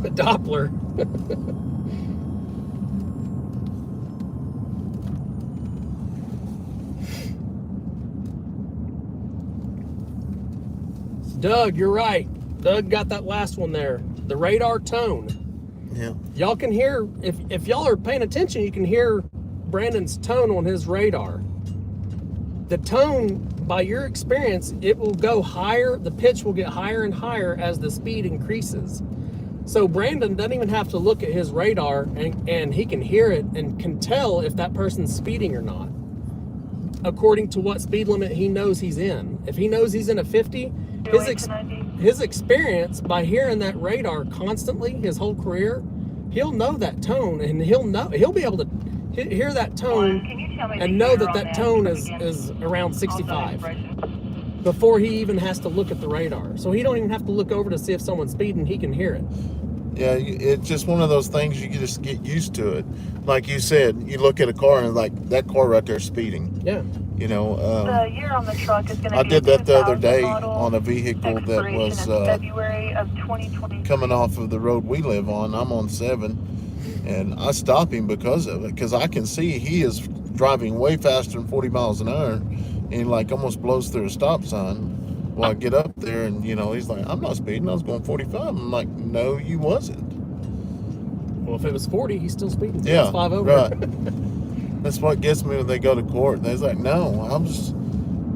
The Doppler. Doug, you're right. Doug got that last one there. The radar tone. Yeah. Y'all can hear, if y'all are paying attention, you can hear Brandon's tone on his radar. The tone, by your experience, it will go higher. The pitch will get higher and higher as the speed increases. So Brandon doesn't even have to look at his radar, and he can hear it and can tell if that person's speeding or not, according to what speed limit he knows he's in. If he knows he's in a 50, his experience by hearing that radar constantly his whole career, he'll know that tone, and he'll be able to hear that tone and know that tone is around 65 before he even has to look at the radar. So he don't even have to look over to see if someone's speeding. He can hear it. Yeah, it's just one of those things you can just get used to it. Like you said, you look at a car and like, that car right there is speeding. Yeah. You know, the year on the truck is going to I be did that the other 2000 day model, on a vehicle that was February of 2020. coming off of the road we live on. I'm on 7, and I stop him because of it, because I can see he is driving way faster than 40 miles an hour, and he like almost blows through a stop sign. Well, I get up there, and you know, he's like, I'm not speeding, I was going 45. I'm like, no, you wasn't. Well, if it was 40, he's still speeding. Yeah, That's 5 over. Right. That's what gets me when they go to court. And they're like, no, I'm just,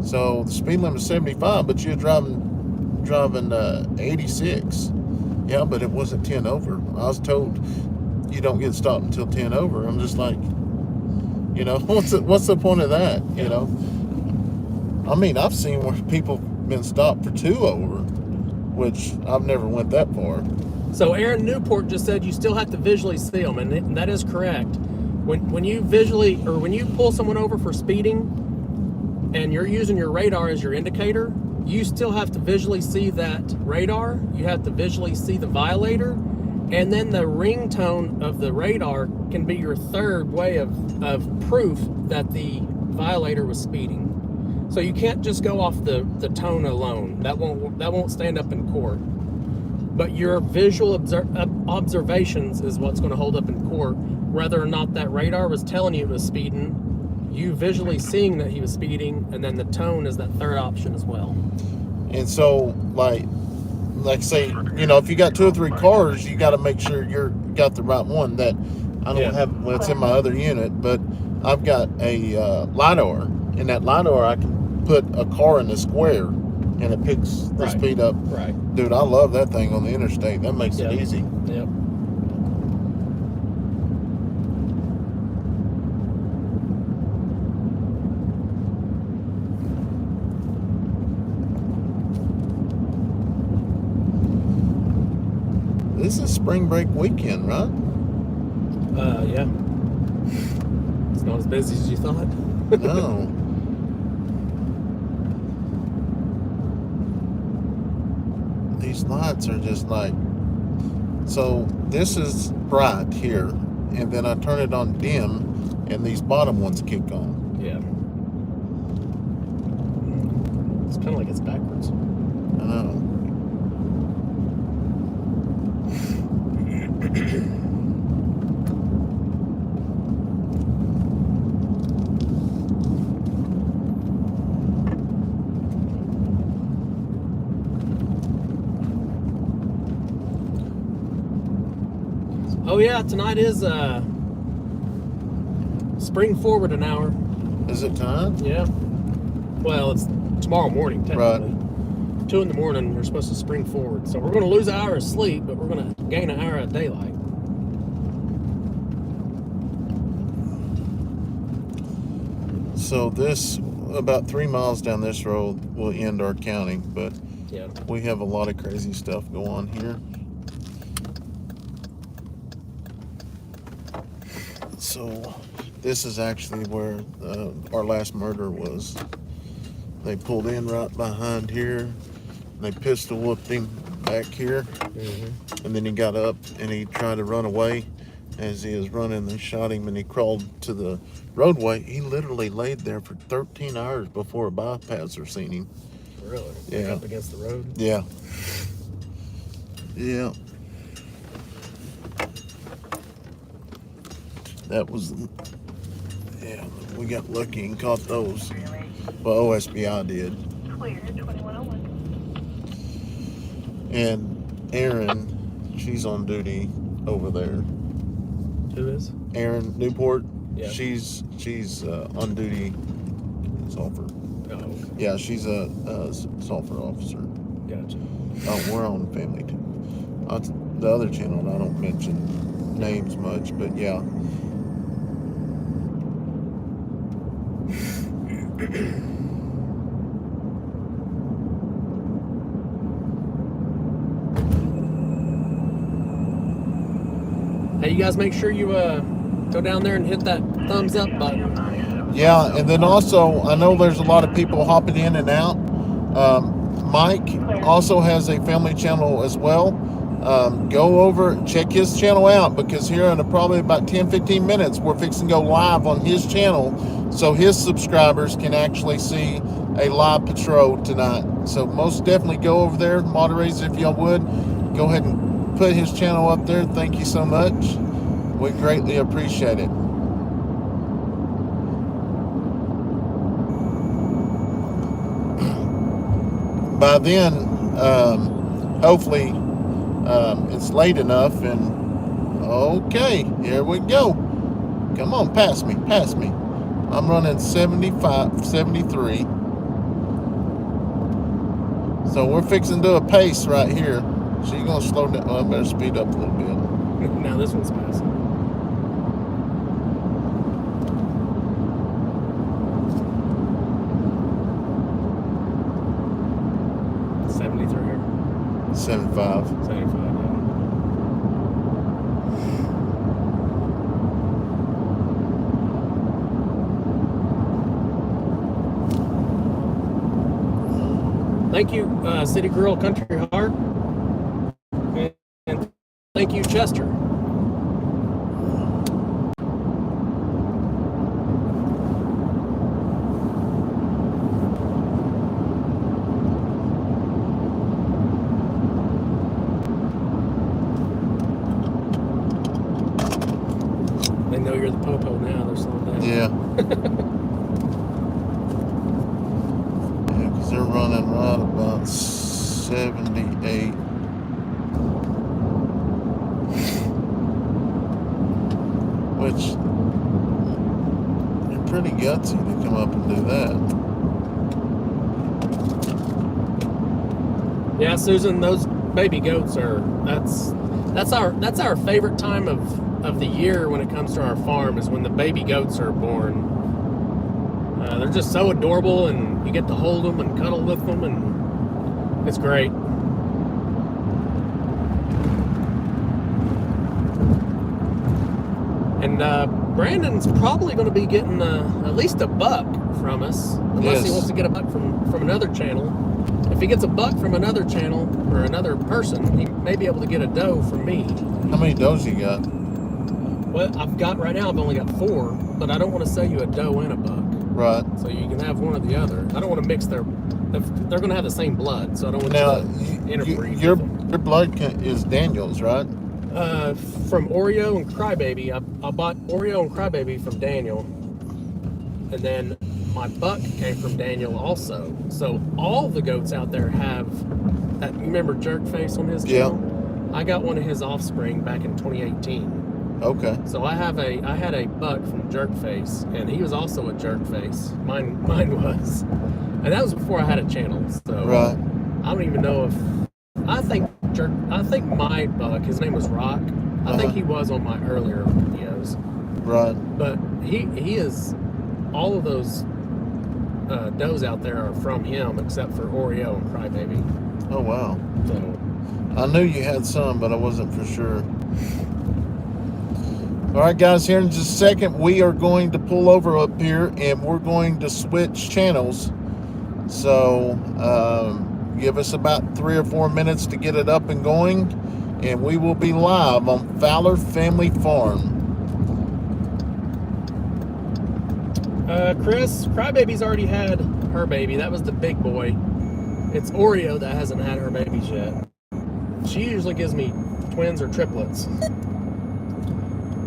so the speed limit is 75, but you're driving 86. Yeah, but it wasn't 10 over. I was told you don't get stopped until 10 over. I'm just like, you know, what's the point of that, you know? I mean, I've seen where people been stopped for 2 over, which I've never went that far. So Aaron Newport just said you still have to visually see them, and that is correct. When you visually, or when you pull someone over for speeding and you're using your radar as your indicator, you still have to visually see that radar. You have to visually see the violator, and then the ringtone of the radar can be your third way of proof that the violator was speeding. So you can't just go off the tone alone. That won't stand up in court. But your visual observations is what's going to hold up in court. Whether or not that radar was telling you it was speeding, you visually seeing that he was speeding, and then the tone is that third option as well. And so, like say, you know, if you got 2 or 3 cars, you got to make sure you got the right one. That I don't have. Well, it's in my other unit, but I've got a LiDAR. In that LiDAR, I can put a car in the square, and it picks the speed up. Right. Dude, I love that thing on the interstate. That makes it easy. Yep. This is spring break weekend, right? Yeah. It's not as busy as you thought. No. These lights are just like, so this is bright here, and then I turn it on dim, and these bottom ones kick on. Yeah. It's kind of like it's backwards. I know. Oh yeah, tonight is spring forward an hour. Is it time? Yeah. Well, it's tomorrow morning technically. Right. 2 in the morning, we're supposed to spring forward. So we're going to lose an hour of sleep, but we're going to gain an hour of daylight. So this, about 3 miles down this road, will end our counting, but yeah, we have a lot of crazy stuff go on here. So this is actually where our last murder was. They pulled in right behind here. They pistol whipped him back here. Mm-hmm. And then he got up and he tried to run away. As he was running, they shot him and he crawled to the roadway. He literally laid there for 13 hours before a bypasser seen him. Really? Yeah. Up against the road? Yeah. Yeah. That was, yeah, we got lucky and caught those. Well, OSBI did. Clear, 2101. And Erin, she's on duty over there. Who is? Erin Newport. Yeah. She's on duty. Sulfur. Oh, okay. Yeah, she's a sulfur officer. Gotcha. Oh, we're on family too. The other channel, I don't mention names much, but yeah. Hey, you guys make sure you go down there and hit that thumbs up button. Yeah, and then also, I know there's a lot of people hopping in and out. Mike also has a family channel as well. Go over, check his channel out, because here in probably about 10-15 minutes, we're fixing to go live on his channel, so his subscribers can actually see a live patrol tonight. So most definitely go over there, moderators, if y'all would. Go ahead and put his channel up there. Thank you so much. We greatly appreciate it. By then, hopefully, it's late enough, and okay, here we go. Come on, pass me. I'm running 75, 73. So we're fixing to do a pace right here. She's gonna slow down. Well, I better speed up a little bit. Now this one's passing. 75. 75, yeah. Thank you, City Girl Country Heart. And thank you, Chester. They know you're the popo now, they're slowing down. Yeah. Yeah, because they're running right about 78. Which, you're pretty gutsy to come up and do that. Yeah, Susan, those baby goats are that's our favorite time of the year when it comes to our farm, is when the baby goats are born. They're just so adorable, and you get to hold them and cuddle with them, and it's great. And Brandon's probably going to be getting at least a buck from us, unless he Yes. wants to get a buck from another channel. If he gets a buck from another channel or another person, he may be able to get a doe from me. How many does you got? Well, I've only got 4, but I don't want to sell you a doe and a buck. Right. So you can have one or the other. I don't want to mix they're going to have the same blood, so I don't want Now, you to interbreed. your with them. blood is Daniel's, right? From Oreo and Crybaby, I bought Oreo and Crybaby from Daniel, and then my buck came from Daniel also. So all the goats out there have that. You remember Jerkface on his channel? I got one of his offspring back in 2018. Okay. So I had a buck from Jerkface, and he was also a Jerkface. Mine was, and that was before I had a channel. So Right. I don't even know if I think my buck, his name was Rock. I think he was on my earlier videos. Right. But he is, all of those does out there are from him, except for Oreo and Crybaby. Oh, wow. So I knew you had some, but I wasn't for sure. All right, guys, here in just a second, we are going to pull over up here, and we're going to switch channels. So give us about 3 or 4 minutes to get it up and going, and we will be live on Fowler Family Farm. Chris, Crybaby's already had her baby. That was the big boy. It's Oreo that hasn't had her babies yet. She usually gives me twins or triplets.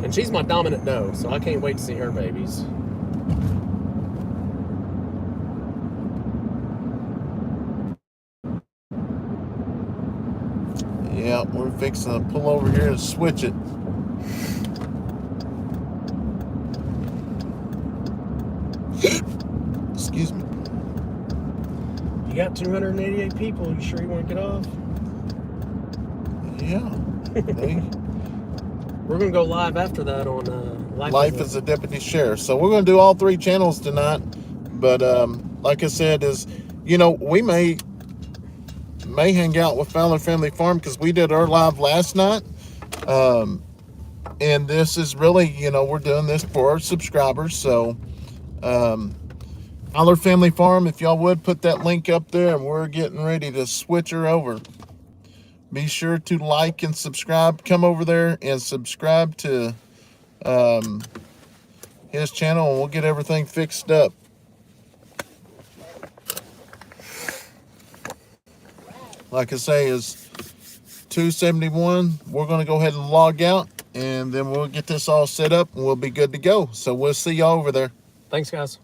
And she's my dominant doe, so I can't wait to see her babies. Yeah, we're fixing to pull over here and switch it. Excuse me. You got 288 people. You sure you want to get off? Yeah. We're going to go live after that on Life as a Deputy Sheriff. So we're going to do all 3 channels tonight. But like I said, we may hang out with Fowler Family Farm, because we did our live last night. And this is really, we're doing this for our subscribers. So Fowler Family Farm, if y'all would put that link up there, and we're getting ready to switch her over. Be sure to like and subscribe. Come over there and subscribe to his channel, and we'll get everything fixed up. Like I say, is 271. We're going to go ahead and log out, and then we'll get this all set up, and we'll be good to go. So we'll see y'all over there. Thanks, guys.